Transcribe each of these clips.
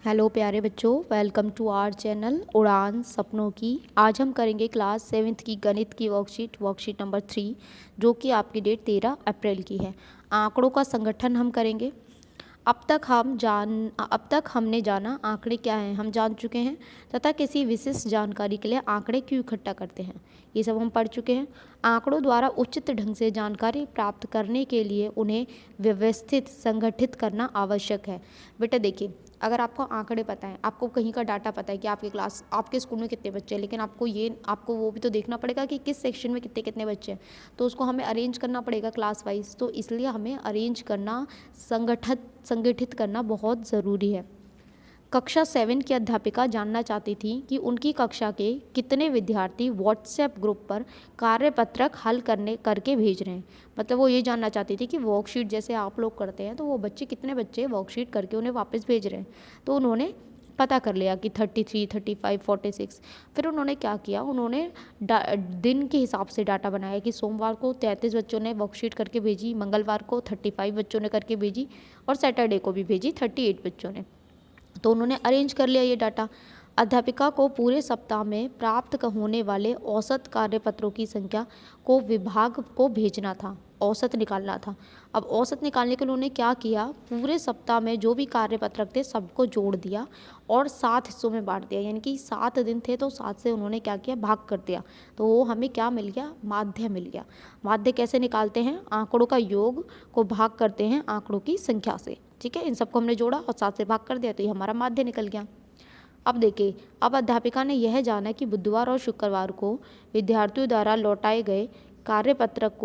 Hello प्यारे बच्चों, welcome to our channel उड़ान सपनों की। आज हम करेंगे क्लास 7th की गणित की वर्कशीट नंबर 3, जो कि आपकी डेट 13 अप्रैल की है। आंकड़ों का संगठन हम करेंगे। अब तक हमने जाना आंकड़े क्या हैं, हम जान चुके हैं, तथा किसी विशिष्ट जानकारी के लिए आंकड़े क्यों इकट्ठा करते हैं, ये सब हम पढ़ चुके हैं। आंकड़ों द्वारा उचित ढंग से जानकारी प्राप्त करने के लिए उन्हें व्यवस्थित संगठित करना आवश्यक है। बेटा देखिए, अगर आपको आंकड़े पता है, आपको कहीं का डाटा पता है कि आपके स्कूल में कितने बच्चे हैं, लेकिन आपको वो भी तो देखना पड़ेगा कि किस सेक्शन में कितने कितने बच्चे हैं, तो उसको हमें अरेंज करना पड़ेगा क्लास वाइज। तो इसलिए हमें अरेंज करना, संगठित करना बहुत ज़रूरी है। कक्षा 7 की अध्यापिका जानना चाहती थी कि उनकी कक्षा के कितने विद्यार्थी व्हाट्सएप ग्रुप पर कार्यपत्रक हल करके भेज रहे हैं। मतलब वो ये जानना चाहती थी कि वर्कशीट जैसे आप लोग करते हैं, तो वो कितने बच्चे वर्कशीट करके उन्हें वापस भेज रहे हैं। तो उन्होंने पता कर लिया कि 33, 35, 46। फिर उन्होंने क्या किया, उन्होंने दिन के हिसाब से डाटा बनाया कि सोमवार को 33 बच्चों ने वर्कशीट करके भेजी, मंगलवार को 35 बच्चों ने करके भेजी, और सैटरडे को भी भेजी 38 बच्चों ने। तो उन्होंने अरेंज कर लिया ये डाटा। अध्यापिका को पूरे सप्ताह में प्राप्त होने वाले औसत कार्यपत्रों की संख्या को विभाग को भेजना था, औसत निकालना था। अब औसत निकालने के लिए उन्होंने क्या किया, पूरे सप्ताह में जो भी कार्यपत्रक थे सबको जोड़ दिया और 7 हिस्सों में बांट दिया। यानी कि 7 दिन थे तो 7 से उन्होंने क्या किया, भाग कर दिया। तो वो हमें क्या मिल गया, माध्य मिल गया। माध्य कैसे निकालते हैं, आंकड़ों का योग को भाग करते हैं आंकड़ों की संख्या से। ठीक है, इन सबको हमने जोड़ा और 7 से भाग कर दिया, तो ये हमारा माध्य निकल गया। अब देखिए, अब अध्यापिका ने यह जाना कि बुधवार और शुक्रवार को विद्यार्थियों द्वारा लौटाए गए कार्यपत्रक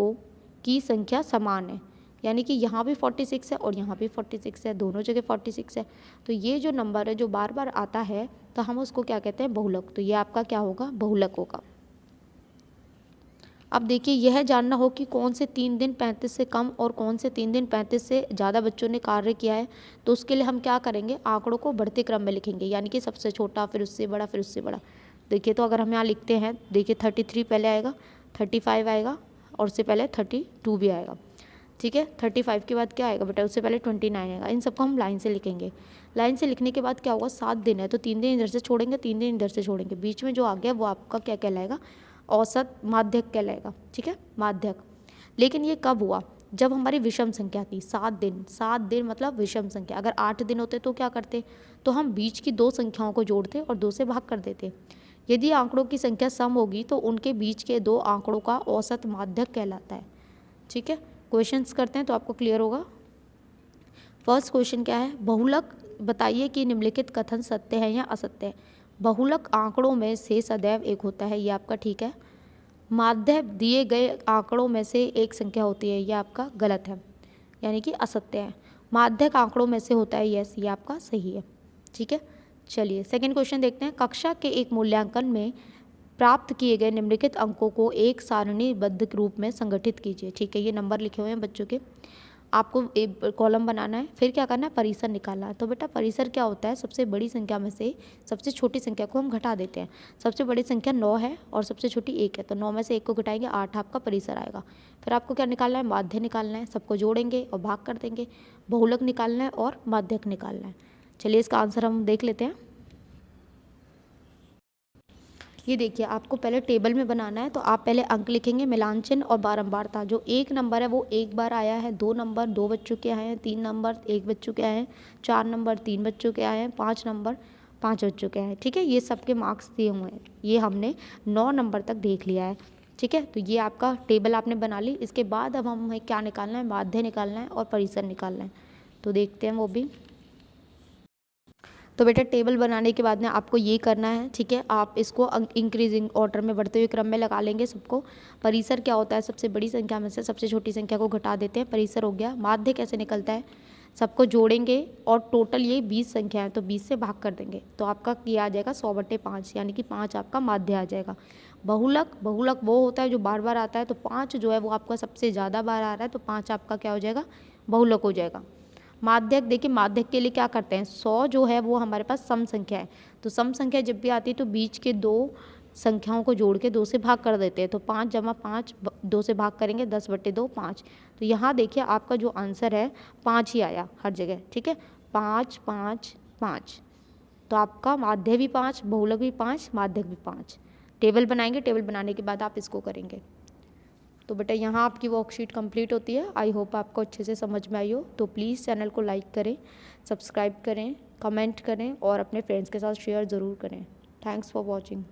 की संख्या समान है। यानी कि यहाँ भी 46 है और यहाँ भी 46 है, दोनों जगह 46 है। तो ये जो नंबर है जो बार बार आता है, तो हम उसको क्या कहते हैं, बहुलक। तो ये आपका क्या होगा, बहुलक होगा। अब देखिए, यह जानना हो कि कौन से 3 दिन 35 से कम और कौन से 3 दिन 35 से ज़्यादा बच्चों ने कार्य किया है, तो उसके लिए हम क्या करेंगे, आंकड़ों को बढ़ते क्रम में लिखेंगे। यानी कि सबसे छोटा, फिर उससे बड़ा, फिर उससे बड़ा। देखिए, तो अगर हम यहाँ लिखते हैं, देखिए 33 पहले आएगा, 35 आएगा, और उससे पहले 32 भी आएगा। ठीक है, 35 के बाद क्या आएगा बेटा, उससे पहले 29 आएगा। इन सबको हम लाइन से लिखेंगे। लाइन से लिखने के बाद क्या होगा, 7 दिन है तो 3 दिन इधर से छोड़ेंगे, 3 दिन इधर से छोड़ेंगे, बीच में जो आ गया वो आपका क्या कहलाएगा, औसत माध्यक कहलाएगा। ठीक है, माध्यक। लेकिन ये कब हुआ, जब हमारी विषम संख्या थी। 7 दिन मतलब विषम संख्या। अगर 8 दिन होते तो क्या करते, तो हम बीच की 2 संख्याओं को जोड़ते और 2 से भाग कर देते। यदि आंकड़ों की संख्या सम होगी तो उनके बीच के 2 आंकड़ों का औसत माध्यक कहलाता है। ठीक है, क्वेश्चंस करते हैं तो आपको क्लियर होगा। फर्स्ट क्वेश्चन क्या है, बहुलक बताइए कि निम्नलिखित कथन सत्य है या असत्य है। बहुलक आंकड़ों में से सदैव एक होता है, ये आपका ठीक है। माध्य दिए गए आंकड़ों में से एक संख्या होती है, ये आपका गलत है, यानी कि असत्य है। माध्यक आंकड़ों में से होता है, यस, ये आपका सही है। ठीक है, चलिए सेकंड क्वेश्चन देखते हैं। कक्षा के एक मूल्यांकन में प्राप्त किए गए निम्नलिखित अंकों को एक सारणीबद्ध रूप में संगठित कीजिए। ठीक है, ये नंबर लिखे हुए हैं बच्चों के, आपको एक कॉलम बनाना है, फिर क्या करना है, परिसर निकालना है। तो बेटा परिसर क्या होता है, सबसे बड़ी संख्या में से सबसे छोटी संख्या को हम घटा देते हैं। सबसे बड़ी संख्या 9 है और सबसे छोटी 1 है, तो 9 में से 1 को घटाएंगे, 8 आपका परिसर आएगा। फिर आपको क्या निकालना है, माध्य निकालना है, सबको जोड़ेंगे और भाग कर देंगे। बहुलक निकालना है और माध्यक निकालना है। चलिए इसका आंसर हम देख लेते हैं। ये देखिए, आपको पहले टेबल में बनाना है, तो आप पहले अंक लिखेंगे, मिलान चिन्ह और बारंबारता। जो 1 नंबर है वो 1 बार आया है, 2 नंबर 2 बच्चों के आए हैं, 3 नंबर 1 बच्चों के आए हैं, 4 नंबर 3 बच्चों के आए हैं, 5 नंबर 5 बच्चों के आए हैं। ठीक है, ये सबके मार्क्स दिए हुए हैं। ये हमने 9 नंबर तक देख लिया है। ठीक है, तो ये आपका टेबल आपने बना ली। इसके बाद अब हमें क्या निकालना है, माध्य निकालना है और परिसर निकालना है। तो देखते हैं वो भी। तो बेटा टेबल बनाने के बाद में आपको ये करना है। ठीक है, आप इसको इंक्रीजिंग ऑर्डर में, बढ़ते हुए क्रम में लगा लेंगे सबको। परिसर क्या होता है, सबसे बड़ी संख्या में से सबसे छोटी संख्या को घटा देते हैं, परिसर हो गया। माध्य कैसे निकलता है, सबको जोड़ेंगे और टोटल ये 20 संख्या है तो 20 से भाग कर देंगे, तो आपका ये आ जाएगा 100/5, यानी कि 5 आपका माध्य आ जाएगा। बहुलक वो होता है जो बार बार आता है, तो 5 जो है वो आपका सबसे ज़्यादा बार आ रहा है, तो 5 आपका क्या हो जाएगा, बहुलक हो जाएगा। माध्यक, देखिए माध्यक के लिए क्या करते हैं, 100 जो है वो हमारे पास सम संख्या है, तो सम संख्या जब भी आती है तो बीच के 2 संख्याओं को जोड़ के 2 से भाग कर देते हैं। तो 5 जमा 5, 2 से भाग करेंगे, 10/2 5। तो यहाँ देखिए आपका जो आंसर है 5 ही आया हर जगह। ठीक है, 5 5 5। तो आपका माध्य भी 5, बहुलक भी 5, माध्यक भी 5। टेबल बनाएंगे, टेबल बनाने के बाद आप इसको करेंगे। तो बेटा यहाँ आपकी वर्कशीट कंप्लीट होती है। आई होप आपको अच्छे से समझ में आई हो। तो प्लीज़ चैनल को लाइक करें, सब्सक्राइब करें, कमेंट करें और अपने फ्रेंड्स के साथ शेयर ज़रूर करें। Thanks for watching.